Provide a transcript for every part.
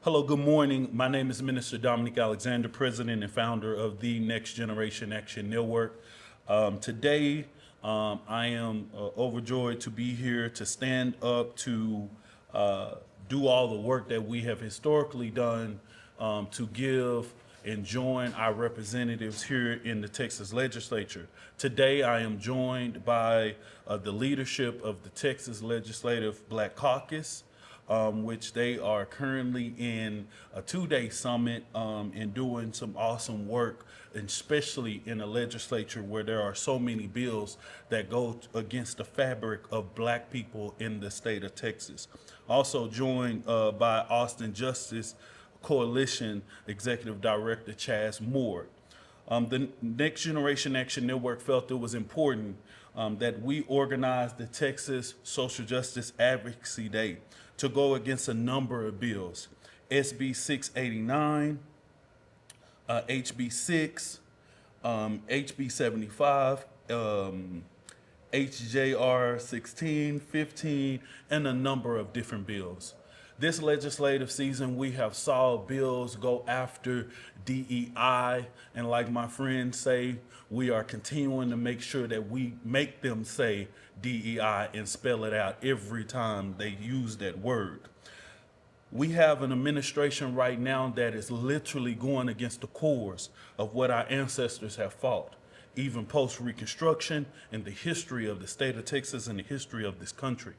Hello, good morning. My name is Minister Dominic Alexander, President and founder of the Next Generation Action Network. Today, I am overjoyed to be here to stand up to do all the work that we have historically done to give and join our representatives here in the Texas legislature. Today, I am joined by the leadership of the Texas Legislative Black Caucus, which they are currently in a two-day summit and doing some awesome work, especially in a legislature where there are so many bills that go against the fabric of black people in the state of Texas. Also joined by Austin Justice Coalition Executive Director Chaz Moore. The Next Generation Action Network felt it was important that we organize the Texas Social Justice Advocacy Day to go against a number of bills. SB 689, HB 6, HB 75, HJR 16, 15, and a number of different bills. This legislative season, we have saw bills go after DEI, and like my friends say, we are continuing to make sure that we make them say DEI and spell it out every time they use that word. We have an administration right now that is literally going against the cores of what our ancestors have fought, even post-Reconstruction and the history of the state of Texas and the history of this country.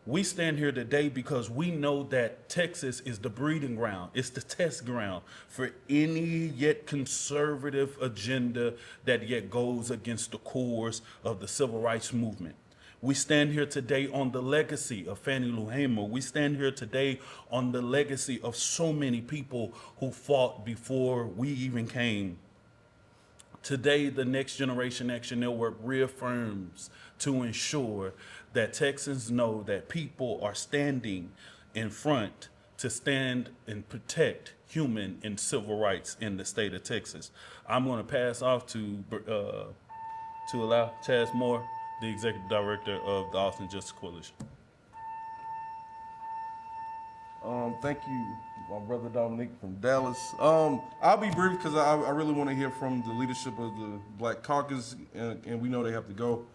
We stand here today because we know that Texas is the breeding ground. It's the test ground for any yet conservative agenda that yet goes against the cores of the civil rights movement. We stand here today on the legacy of Fannie Lou Hamer. We stand here today on the legacy of so many people who fought before we even came. Today, the Next Generation Action Network reaffirms to ensure that Texans know that people are standing in front to stand and protect human and civil rights in the state of Texas. I'm going to pass off to allow Chaz Moore, the Executive Director of the Austin Justice Coalition. Thank you, my brother Dominic from Dallas. I'll be brief because I really want to hear from the leadership of the Black Caucus, and we know they have to go.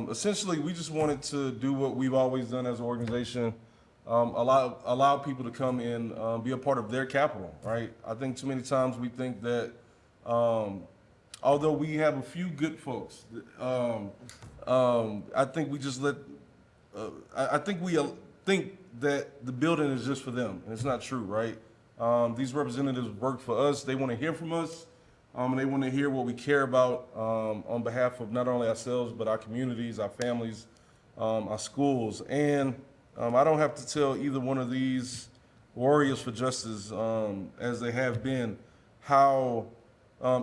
Essentially, we just wanted to do what we've always done as an organization, allow people to come and be a part of their capital, right? I think too many times we think that although we have a few good folks, I think we just I think we think that the building is just for them, and it's not true, right? These representatives work for us. They want to hear from us, and they want to hear what we care about on behalf of not only ourselves, but our communities, our families, our schools. And I don't have to tell either one of these warriors for justice, as they have been, how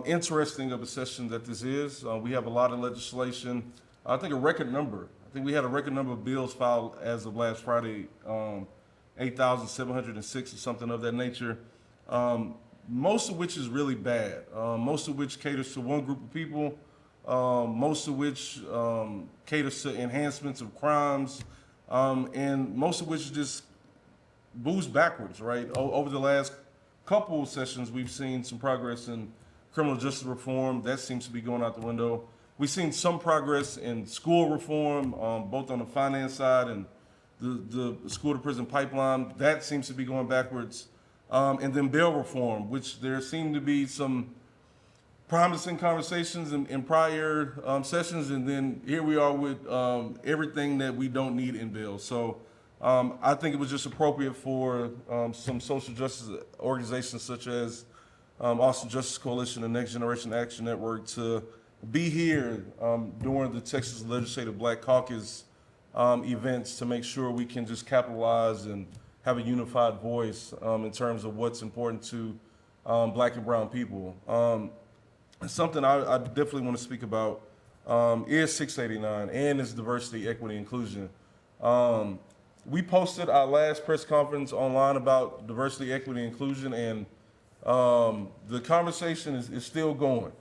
interesting of a session that this is. We have a lot of legislation. I think a record number. I think we had a record number of bills filed as of last Friday, 8,706 or something of that nature. Most of which is really bad. Most of which caters to one group of people. Most of which caters to enhancements of crimes, and most of which just moves backwards, right? Over the last couple of sessions, we've seen some progress in criminal justice reform. That seems to be going out the window. We've seen some progress in school reform, both on the finance side and the school to prison pipeline. That seems to be going backwards. And then bail reform, which there seem to be some promising conversations in prior sessions, and then here we are with everything that we don't need in bail. So I think it was just appropriate for some social justice organizations such as Austin Justice Coalition and Next Generation Action Network to be here during the Texas Legislative Black Caucus events to make sure we can just capitalize and have a unified voice in terms of what's important to Black and brown people. Something I definitely want to speak about is 689 and its diversity, equity, inclusion. We posted our last press conference online about diversity, equity, inclusion, and the conversation is still going.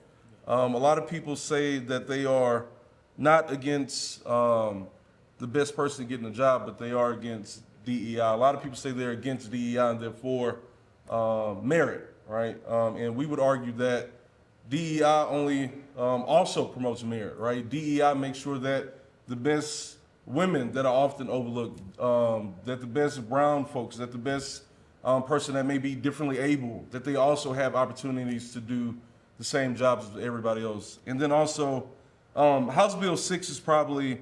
A lot of people say that they are not against the best person getting a job, but they are against DEI. A lot of people say they're against DEI and therefore merit, right? And we would argue that DEI only also promotes merit, right? DEI makes sure that the best women that are often overlooked, that the best brown folks, that the best person that may be differently able, that they also have opportunities to do the same jobs as everybody else. And then also, House Bill 6 is probably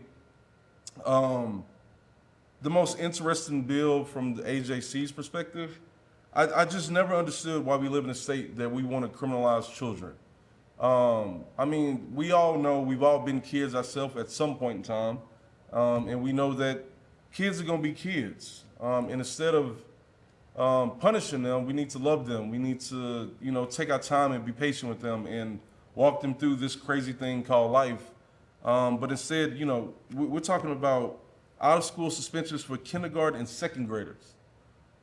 the most interesting bill from the AJC's perspective. I just never understood why we live in a state that we want to criminalize children. I mean, we all know, we've all been kids ourselves at some point in time, and we know that kids are going to be kids. And instead of punishing them, we need to love them. We need to, take our time and be patient with them and walk them through this crazy thing called life. But instead, we're talking about out-of-school suspensions for kindergarten and second graders.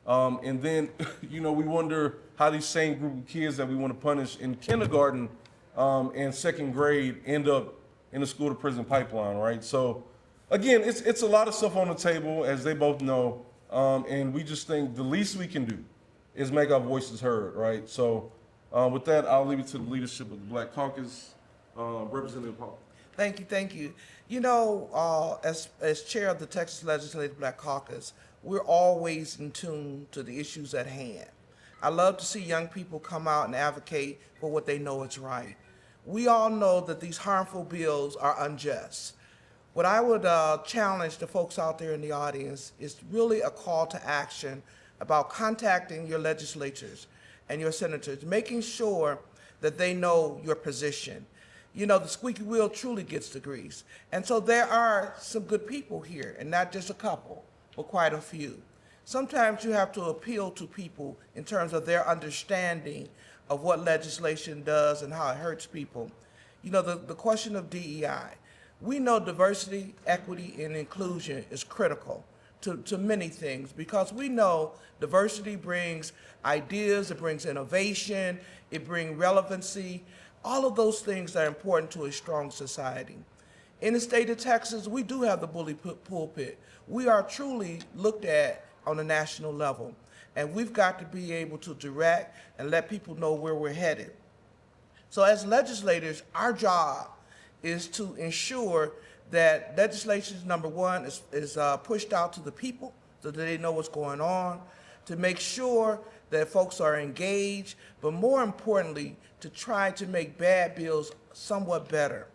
And then, we wonder how these same group of kids that we want to punish in kindergarten and second grade end up in the school-to-prison pipeline, right? So, again, it's a lot of stuff on the table, as they both know, and we just think the least we can do is make our voices heard, right? So, with that, I'll leave it to the leadership of the Black Caucus. Representative Paul. Thank you, thank you. As chair of the Texas Legislative Black Caucus, we're always in tune to the issues at hand. I love to see young people come out and advocate for what they know is right. We all know that these harmful bills are unjust. What I would challenge the folks out there in the audience is really a call to action about contacting your legislators and your senators, making sure that they know your position. The squeaky wheel truly gets the grease. And so there are some good people here, and not just a couple, but quite a few. Sometimes you have to appeal to people in terms of their understanding of what legislation does and how it hurts people. The question of DEI. We know diversity, equity, and inclusion is critical to many things, because we know diversity brings ideas, it brings innovation, it brings relevancy, all of those things that are important to a strong society. In the state of Texas, we do have the bully pulpit. We are truly looked at on a national level, and we've got to be able to direct and let people know where we're headed. So as legislators, our job is to ensure that legislation, number one, is pushed out to the people so that they know what's going on, to make sure that folks are engaged, but more importantly, to try to make bad bills somewhat better.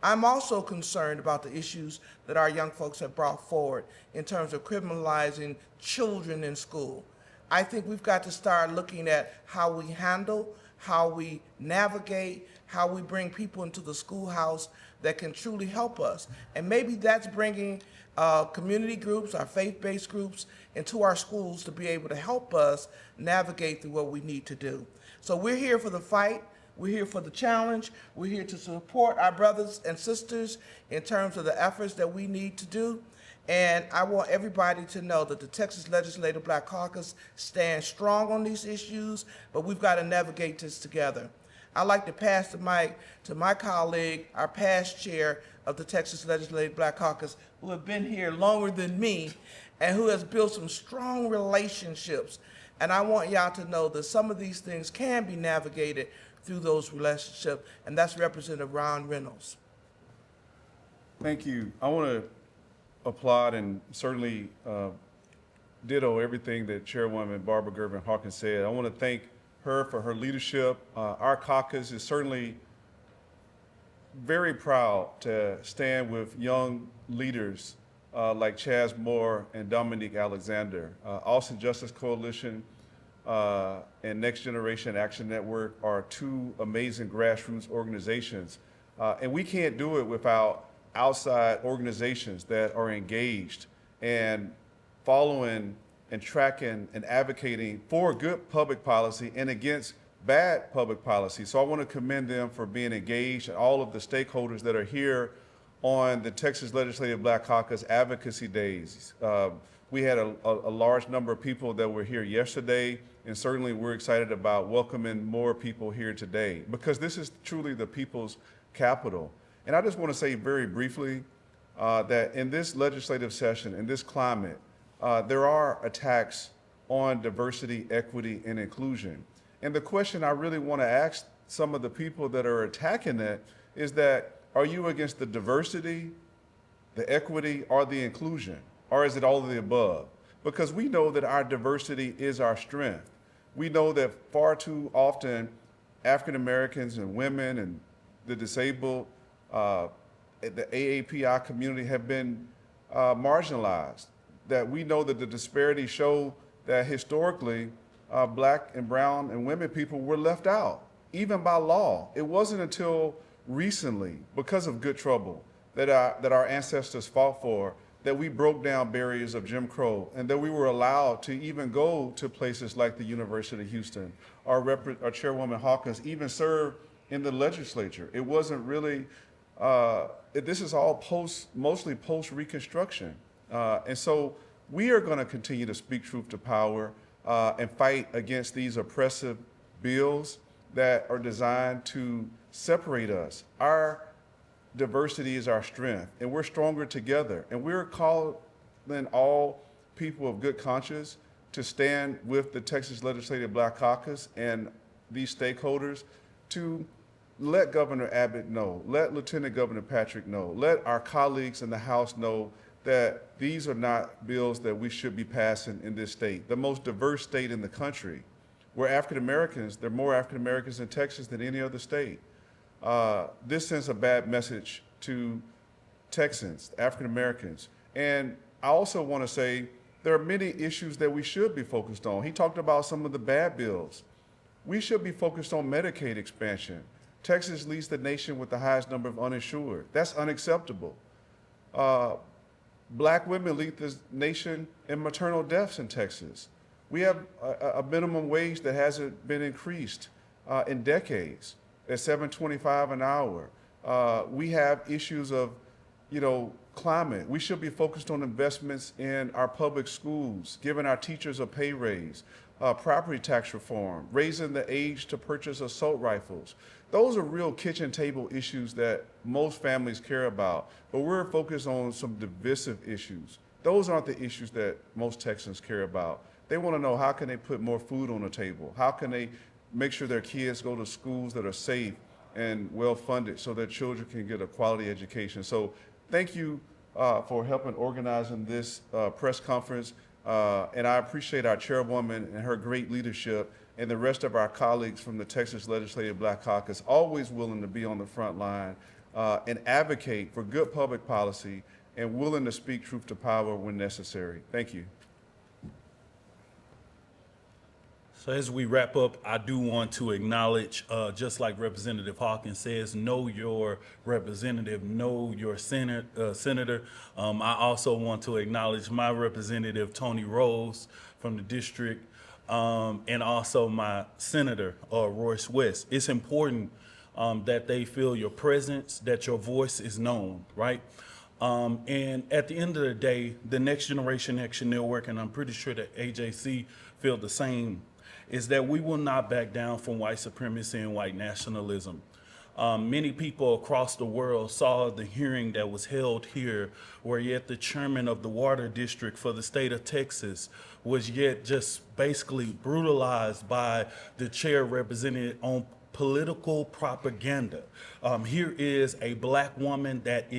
I'm also concerned about the issues that our young folks have brought forward in terms of criminalizing children in school. I think we've got to start looking at how we handle, how we navigate, how we bring people into the schoolhouse that can truly help us. And maybe that's bringing community groups, our faith-based groups, into our schools to be able to help us navigate through what we need to do. So we're here for the fight. We're here for the challenge. We're here to support our brothers and sisters in terms of the efforts that we need to do. And I want everybody to know that the Texas Legislative Black Caucus stands strong on these issues, but we've got to navigate this together. I'd like to pass the mic to my colleague, our past chair of the Texas Legislative Black Caucus, who have been here longer than me and who has built some strong relationships. And I want y'all to know that some of these things can be navigated through those relationships, and that's Representative Ron Reynolds. Thank you. I want to applaud and certainly ditto everything that Chairwoman Barbara Gervin Hawkins said. I want to thank her for her leadership. Our caucus is certainly very proud to stand with young leaders like Chaz Moore and Dominique Alexander. Austin Justice Coalition and Next Generation Action Network are two amazing grassroots organizations. And we can't do it without outside organizations that are engaged and following and tracking and advocating for good public policy and against bad public policy. So I want to commend them for being engaged, and all of the stakeholders that are here on the Texas Legislative Black Caucus Advocacy Days. We had a large number of people that were here yesterday, and certainly we're excited about welcoming more people here today, because this is truly the people's capital. And I just want to say very briefly that in this legislative session, in this climate, there are attacks on diversity, equity, and inclusion. And the question I really want to ask some of the people that are attacking that is that, are you against the diversity, the equity, or the inclusion? Or is it all of the above? Because we know that our diversity is our strength. We know that far too often African Americans and women and the disabled, the AAPI community have been marginalized. That we know that the disparities show that historically black and brown and women people were left out, even by law. It wasn't until recently, because of good trouble, that our ancestors fought for, that we broke down barriers of Jim Crow, and that we were allowed to even go to places like the University of Houston. Our Chairwoman Hawkins even served in the legislature. It wasn't really, this is all mostly post-Reconstruction. And so we are gonna continue to speak truth to power and fight against these oppressive bills that are designed to separate us. Our diversity is our strength, and we're stronger together. And we're calling all people of good conscience to stand with the Texas Legislative Black Caucus and these stakeholders to let Governor Abbott know, let Lieutenant Governor Patrick know, let our colleagues in the House know that these are not bills that we should be passing in this state, the most diverse state in the country. We're African Americans, there are more African Americans in Texas than any other state. This sends a bad message to Texans, African Americans. And I also want to say there are many issues that we should be focused on. He talked about some of the bad bills. We should be focused on Medicaid expansion. Texas leads the nation with the highest number of uninsured. That's unacceptable. Black women lead the nation in maternal deaths in Texas. We have a minimum wage that hasn't been increased in decades at $7.25 an hour. We have issues of, climate. We should be focused on investments in our public schools, giving our teachers a pay raise, property tax reform, raising the age to purchase assault rifles. Those are real kitchen table issues that most families care about, but we're focused on some divisive issues. Those aren't the issues that most Texans care about. They want to know, how can they put more food on the table? How can they make sure their kids go to schools that are safe and well-funded so their children can get a quality education? So thank you for helping organizing this press conference. And I appreciate our chairwoman and her great leadership, and the rest of our colleagues from the Texas Legislative Black Caucus, always willing to be on the front line and advocate for good public policy and willing to speak truth to power when necessary. Thank you. So as we wrap up, I do want to acknowledge, just like Representative Hawkins says, know your representative, know your senator. I also want to acknowledge my representative, Tony Rose, from the district, and also my senator, Royce West. It's important that they feel your presence, that your voice is known, right? And at the end of the day, the Next Generation Action Network, and I'm pretty sure that AJC feel the same, is that we will not back down from white supremacy and white nationalism. Many people across the world saw the hearing that was held here, where yet the chairman of the water district for the state of Texas was yet just basically brutalized by the chair represented on political propaganda. Here is a black woman that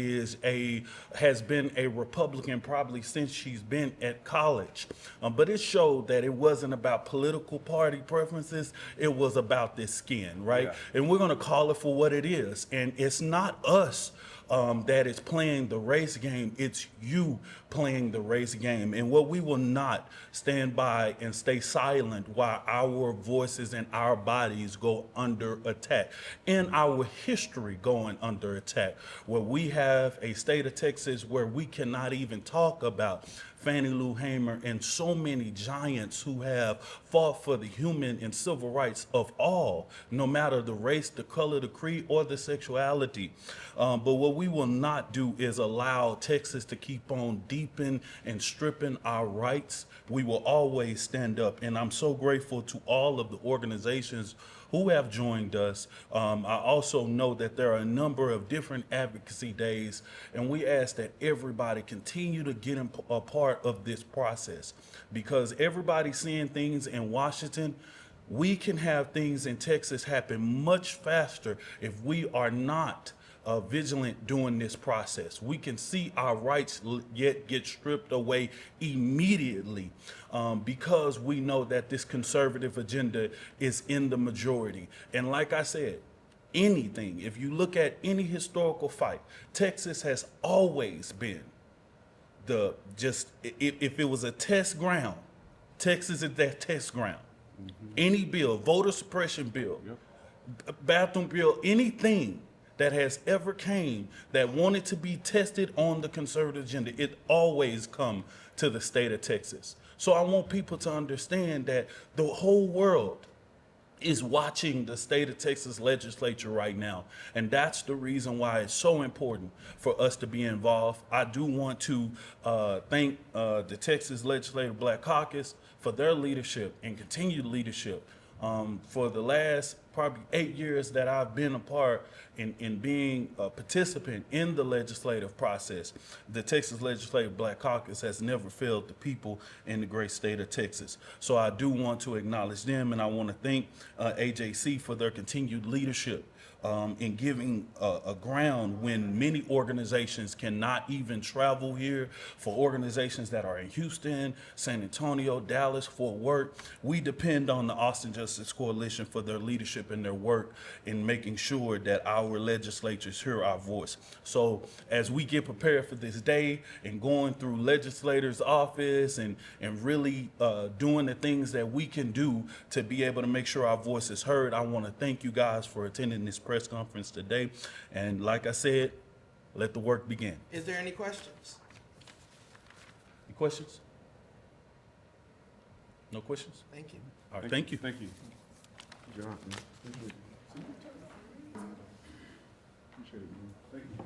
has been a Republican probably since she's been at college. But it showed that it wasn't about political party preferences, it was about this skin, right? Yeah. And we're gonna call it for what it is. And it's not us that is playing the race game, it's you playing the race game. And what we will not stand by and stay silent while our voices and our bodies go under attack, and our history going under attack, where we have a state of Texas where we cannot even talk about Fannie Lou Hamer and so many giants who have fought for the human and civil rights of all, no matter the race, the color, the creed, or the sexuality. But what we will not do is allow Texas to keep on deepening and stripping our rights. We will always stand up, and I'm so grateful to all of the organizations who have joined us. I also know that there are a number of different advocacy days, and we ask that everybody continue to get a part part of this process, because everybody's seeing things in Washington. We can have things in Texas happen much faster if we are not vigilant during this process. We can see our rights yet get stripped away immediately because we know that this conservative agenda is in the majority. And like I said, anything, if you look at any historical fight, Texas has always been if it was a test ground, Texas is that test ground. Any bill, voter suppression bill, bathroom bill, anything that has ever came that wanted to be tested on the conservative agenda, it always come to the state of Texas. So I want people to understand that the whole world is watching the state of Texas legislature right now. And that's the reason why it's so important for us to be involved. I do want to thank the Texas Legislative Black Caucus for their leadership and continued leadership. For the last probably 8 years that I've been a part in being a participant in the legislative process, the Texas Legislative Black Caucus has never failed the people in the great state of Texas. So I do want to acknowledge them, and I want to thank AJC for their continued leadership in giving a ground when many organizations cannot even travel here. For organizations that are in Houston, San Antonio, Dallas, Fort Worth, we depend on the Austin Justice Coalition for their leadership and their work in making sure that our legislatures hear our voice. So as we get prepared for this day and going through legislators' office and really doing the things that we can do to be able to make sure our voice is heard, I want to thank you guys for attending this press conference today. And like I said, let the work begin. Is there any questions? Any questions? No questions? Thank you. All right, thank you. Thank you. Good job, man. Appreciate it, man. Thank you.